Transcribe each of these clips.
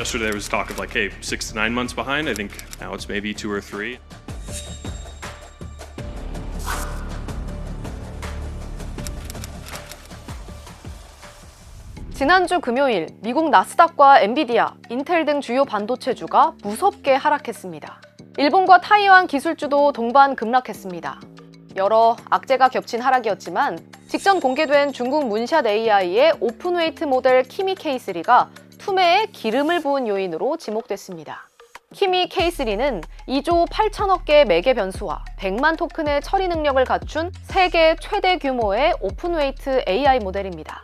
Yesterday there was talk of like, hey, 6 to 9 months behind. I think now it's maybe 2 or 3. 지난주 금요일 미국 나스닥과 엔비디아, 인텔 등 주요 반도체주가 무섭게 하락했습니다. 일본과 타이완 기술주도 동반 급락했습니다. 여러 악재가 겹친 하락이었지만 직전 공개된 중국 문샷 AI의 오픈웨이트 모델 키미 K3가 투매에 기름을 부은 요인으로 지목됐습니다. 키미 K3는 2조 8천억 개의 매개 변수와 100만 토큰의 처리 능력을 갖춘 세계 최대 규모의 오픈웨이트 AI 모델입니다.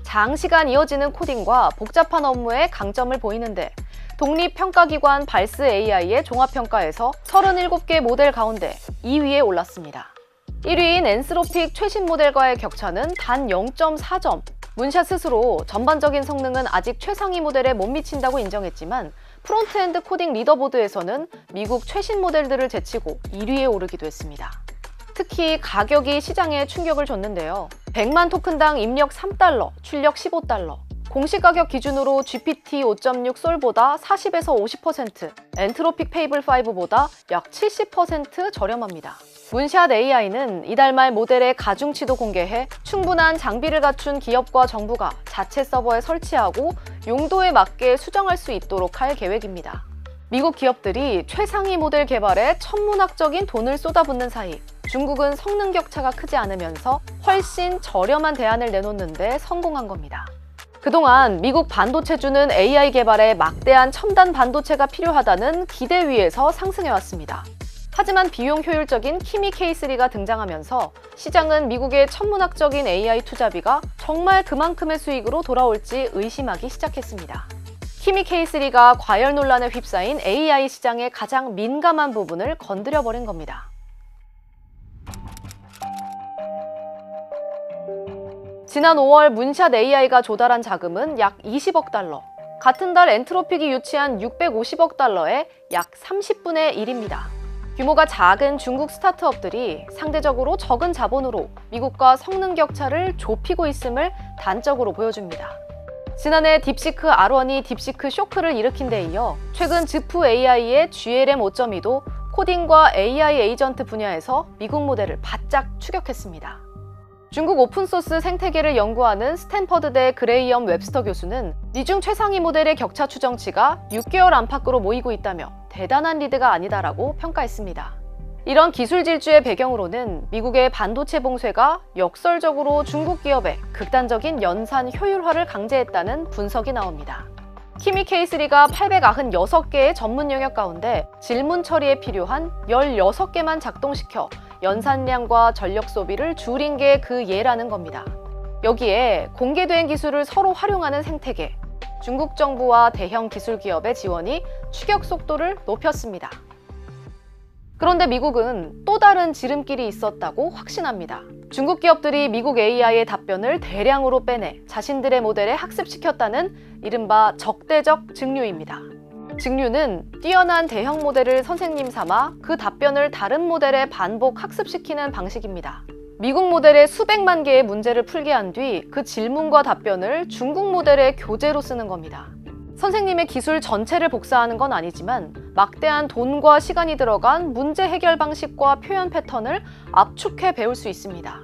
장시간 이어지는 코딩과 복잡한 업무에 강점을 보이는데 독립평가기관 발스 AI의 종합평가에서 37개 모델 가운데 2위에 올랐습니다. 1위인 엔스로픽 최신 모델과의 격차는 단 0.4점. 문샷 스스로 전반적인 성능은 아직 최상위 모델에 못 미친다고 인정했지만 프론트엔드 코딩 리더보드에서는 미국 최신 모델들을 제치고 1위에 오르기도 했습니다. 특히 가격이 시장에 충격을 줬는데요. 100만 토큰당 입력 3달러, 출력 15달러. 공시 가격 기준으로 GPT 5.6 솔보다 40에서 50%, 엔트로픽 페이블 5보다 약 70% 저렴합니다. 문샷 AI는 이달 말 모델의 가중치도 공개해 충분한 장비를 갖춘 기업과 정부가 자체 서버에 설치하고 용도에 맞게 수정할 수 있도록 할 계획입니다. 미국 기업들이 최상위 모델 개발에 천문학적인 돈을 쏟아붓는 사이 중국은 성능 격차가 크지 않으면서 훨씬 저렴한 대안을 내놓는데 성공한 겁니다. 그동안 미국 반도체주는 AI 개발에 막대한 첨단 반도체가 필요하다는 기대 위에서 상승해왔습니다. 하지만 비용 효율적인 키미 K3가 등장하면서 시장은 미국의 천문학적인 AI 투자비가 정말 그만큼의 수익으로 돌아올지 의심하기 시작했습니다. 키미 K3가 과열 논란에 휩싸인 AI 시장의 가장 민감한 부분을 건드려버린 겁니다. 지난 5월 문샷 AI가 조달한 자금은 약 20억 달러, 같은 달 엔트로픽이 유치한 650억 달러의 약 30분의 1입니다. 규모가 작은 중국 스타트업들이 상대적으로 적은 자본으로 미국과 성능 격차를 좁히고 있음을 단적으로 보여줍니다. 지난해 딥시크 R1이 딥시크 쇼크를 일으킨 데 이어 최근 즈프 AI의 GLM 5.2도 코딩과 AI 에이전트 분야에서 미국 모델을 바짝 추격했습니다. 중국 오픈소스 생태계를 연구하는 스탠퍼드대 그레이엄 웹스터 교수는 미중 최상위 모델의 격차 추정치가 6개월 안팎으로 모이고 있다며 대단한 리드가 아니다라고 평가했습니다. 이런 기술 질주의 배경으로는 미국의 반도체 봉쇄가 역설적으로 중국 기업의 극단적인 연산 효율화를 강제했다는 분석이 나옵니다. 키미 K3가 896개의 전문 영역 가운데 질문 처리에 필요한 16개만 작동시켜 연산량과 전력 소비를 줄인 게 그 예라는 겁니다. 여기에 공개된 기술을 서로 활용하는 생태계, 중국 정부와 대형 기술 기업의 지원이 추격 속도를 높였습니다. 그런데 미국은 또 다른 지름길이 있었다고 확신합니다. 중국 기업들이 미국 AI의 답변을 대량으로 빼내 자신들의 모델에 학습시켰다는 이른바 적대적 증류입니다. 증류는 뛰어난 대형 모델을 선생님 삼아 그 답변을 다른 모델에 반복 학습시키는 방식입니다. 미국 모델의 수백만 개의 문제를 풀게 한 뒤 그 질문과 답변을 중국 모델의 교재로 쓰는 겁니다. 선생님의 기술 전체를 복사하는 건 아니지만 막대한 돈과 시간이 들어간 문제 해결 방식과 표현 패턴을 압축해 배울 수 있습니다.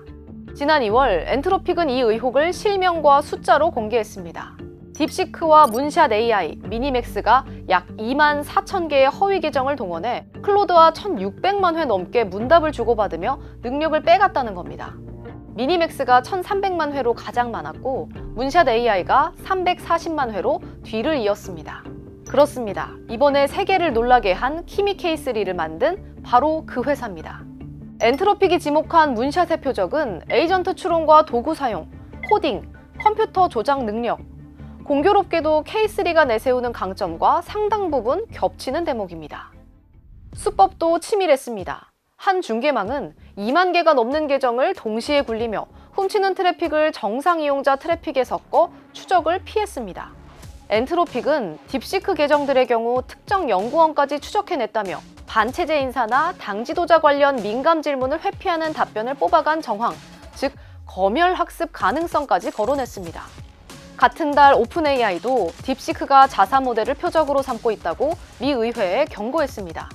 지난 2월 엔트로픽은 이 의혹을 실명과 숫자로 공개했습니다. 딥시크와 문샷 AI, 미니맥스가 약 2만 4천 개의 허위 계정을 동원해 클로드와 1,600만 회 넘게 문답을 주고받으며 능력을 빼갔다는 겁니다. 미니맥스가 1,300만 회로 가장 많았고 문샷 AI가 340만 회로 뒤를 이었습니다. 그렇습니다. 이번에 세계를 놀라게 한 키미 K3를 만든 바로 그 회사입니다. 엔트로픽이 지목한 문샷의 표적은 에이전트 추론과 도구 사용, 코딩, 컴퓨터 조작 능력, 공교롭게도 K3가 내세우는 강점과 상당 부분 겹치는 대목입니다. 수법도 치밀했습니다. 한 중계망은 2만 개가 넘는 계정을 동시에 굴리며 훔치는 트래픽을 정상 이용자 트래픽에 섞어 추적을 피했습니다. 엔트로픽은 딥시크 계정들의 경우 특정 연구원까지 추적해냈다며 반체제 인사나 당지도자 관련 민감 질문을 회피하는 답변을 뽑아간 정황, 즉 검열 학습 가능성까지 거론했습니다. 같은 달 오픈 AI도 딥시크가 자사 모델을 표적으로 삼고 있다고 미 의회에 경고했습니다.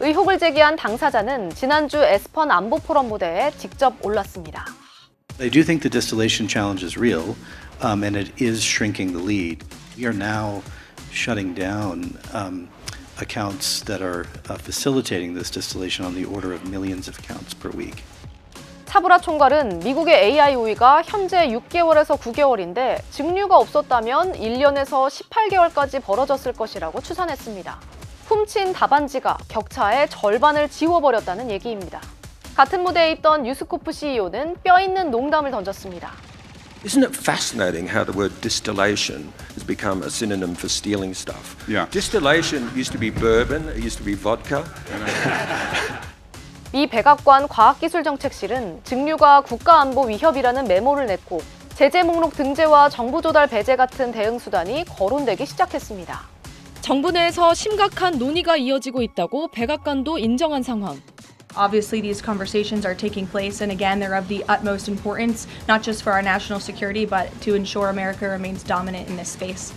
의혹을 제기한 당사자는 지난주 에스펀 안보 포럼 무대에 직접 올랐습니다. I do think the distillation challenge is real, and it is shrinking the lead. We are now shutting down accounts that are facilitating this distillation on the order of millions of accounts per week. 차브라 총괄은 미국의 AI 우위가 현재 6개월에서 9개월인데 증류가 없었다면 1년에서 18개월까지 벌어졌을 것이라고 추산했습니다. 훔친 답안지가 격차의 절반을 지워버렸다는 얘기입니다. 같은 무대에 있던 유스코프 CEO는 뼈있는 농담을 던졌습니다. Isn't it fascinating how the word distillation has become a synonym for stealing stuff? Yeah. Distillation used to be bourbon, it used to be vodka. 미 백악관 과학기술정책실은 증류가 국가안보 위협이라는 메모를 냈고 제재 목록 등재와 정부 조달 배제 같은 대응 수단이 거론되기 시작했습니다. 정부 내에서 심각한 논의가 이어지고 있다고 백악관도 인정한 상황. Obviously, these conversations are taking place, and again, they're of the utmost importance, not just for our national security, but to ensure America remains dominant in this space.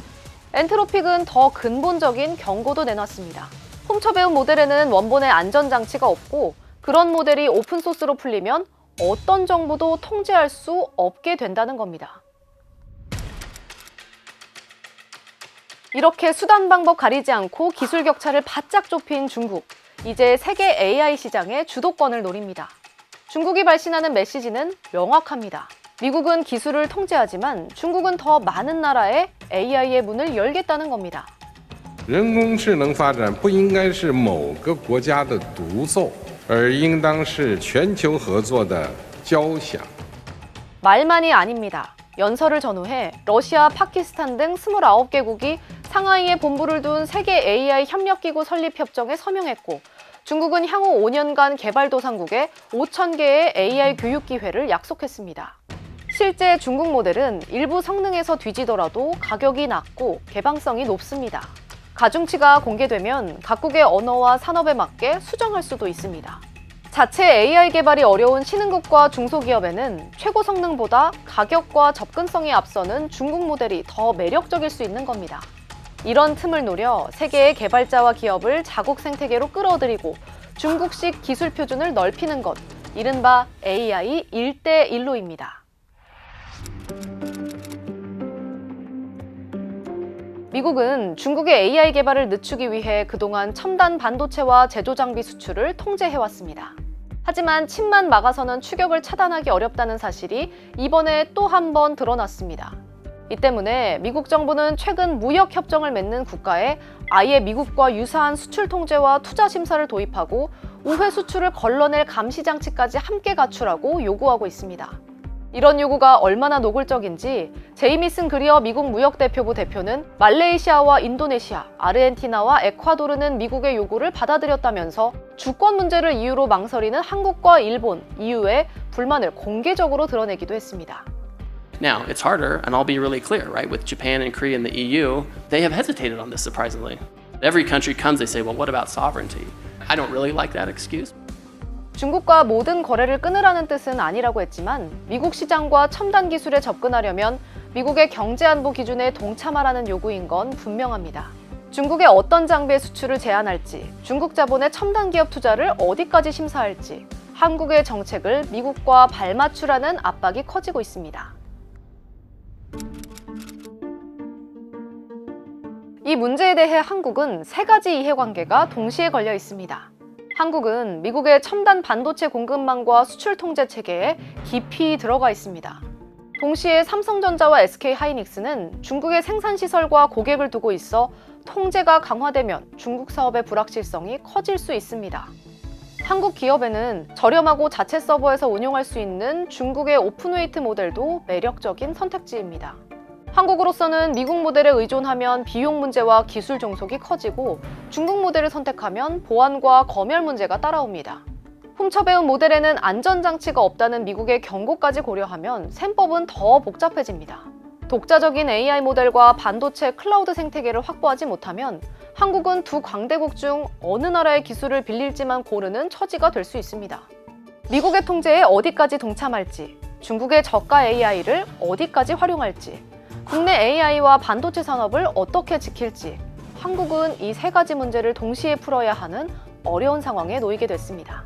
엔트로픽은 더 근본적인 경고도 내놨습니다. 훔쳐배운 모델에는 원본의 안전장치가 없고 그런 모델이 오픈소스로 풀리면 어떤 정부도 통제할 수 없게 된다는 겁니다. 이렇게 수단 방법 가리지 않고 기술 격차를 바짝 좁힌 중국. 이제 세계 AI 시장의 주도권을 노립니다. 중국이 발신하는 메시지는 명확합니다. 미국은 기술을 통제하지만 중국은 더 많은 나라에 AI의 문을 열겠다는 겁니다. 人工智能发展不应该是某个国家的独奏，而应当是全球合作的交响。 말만이 아닙니다. 연설을 전후해 러시아, 파키스탄 등 29개국이 상하이에 본부를 둔 세계 AI 협력기구 설립 협정에 서명했고 중국은 향후 5년간 개발도상국에 5,000개의 AI 교육 기회를 약속했습니다. 실제 중국 모델은 일부 성능에서 뒤지더라도 가격이 낮고 개방성이 높습니다. 가중치가 공개되면 각국의 언어와 산업에 맞게 수정할 수도 있습니다. 자체 AI 개발이 어려운 신흥국과 중소기업에는 최고 성능보다 가격과 접근성이 앞서는 중국 모델이 더 매력적일 수 있는 겁니다. 이런 틈을 노려 세계의 개발자와 기업을 자국 생태계로 끌어들이고 중국식 기술 표준을 넓히는 것, 이른바 AI 1대1로입니다. 미국은 중국의 AI 개발을 늦추기 위해 그동안 첨단 반도체와 제조 장비 수출을 통제해왔습니다. 하지만 침만 막아서는 추격을 차단하기 어렵다는 사실이 이번에 또 한 번 드러났습니다. 이 때문에 미국 정부는 최근 무역 협정을 맺는 국가에 아예 미국과 유사한 수출 통제와 투자 심사를 도입하고 우회 수출을 걸러낼 감시 장치까지 함께 갖추라고 요구하고 있습니다. 이런 요구가 얼마나 노골적인지 제이미슨 그리어 미국 무역대표부 대표는 말레이시아와 인도네시아, 아르헨티나와 에콰도르는 미국의 요구를 받아들였다면서 주권 문제를 이유로 망설이는 한국과 일본, EU의 불만을 공개적으로 드러내기도 했습니다. Now, it's harder, and I'll be really clear, right? With Japan and Korea and the EU, they have hesitated on this, surprisingly. Every country comes, they say, well, what about sovereignty? I don't really like that excuse. 중국과 모든 거래를 끊으라는 뜻은 아니라고 했지만 미국 시장과 첨단 기술에 접근하려면 미국의 경제안보 기준에 동참하라는 요구인 건 분명합니다. 중국의 어떤 장비의 수출을 제한할지, 중국 자본의 첨단 기업 투자를 어디까지 심사할지, 한국의 정책을 미국과 발맞추라는 압박이 커지고 있습니다. 이 문제에 대해 한국은 세 가지 이해관계가 동시에 걸려 있습니다. 한국은 미국의 첨단 반도체 공급망과 수출 통제 체계에 깊이 들어가 있습니다. 동시에 삼성전자와 SK하이닉스는 중국의 생산시설과 고객을 두고 있어 통제가 강화되면 중국 사업의 불확실성이 커질 수 있습니다. 한국 기업에는 저렴하고 자체 서버에서 운용할 수 있는 중국의 오픈웨이트 모델도 매력적인 선택지입니다. 한국으로서는 미국 모델에 의존하면 비용 문제와 기술 종속이 커지고 중국 모델을 선택하면 보안과 검열 문제가 따라옵니다. 훔쳐배운 모델에는 안전장치가 없다는 미국의 경고까지 고려하면 셈법은 더 복잡해집니다. 독자적인 AI 모델과 반도체 클라우드 생태계를 확보하지 못하면 한국은 두 강대국 중 어느 나라의 기술을 빌릴지만 고르는 처지가 될 수 있습니다. 미국의 통제에 어디까지 동참할지, 중국의 저가 AI를 어디까지 활용할지, 국내 AI와 반도체 산업을 어떻게 지킬지 한국은 이 세 가지 문제를 동시에 풀어야 하는 어려운 상황에 놓이게 됐습니다.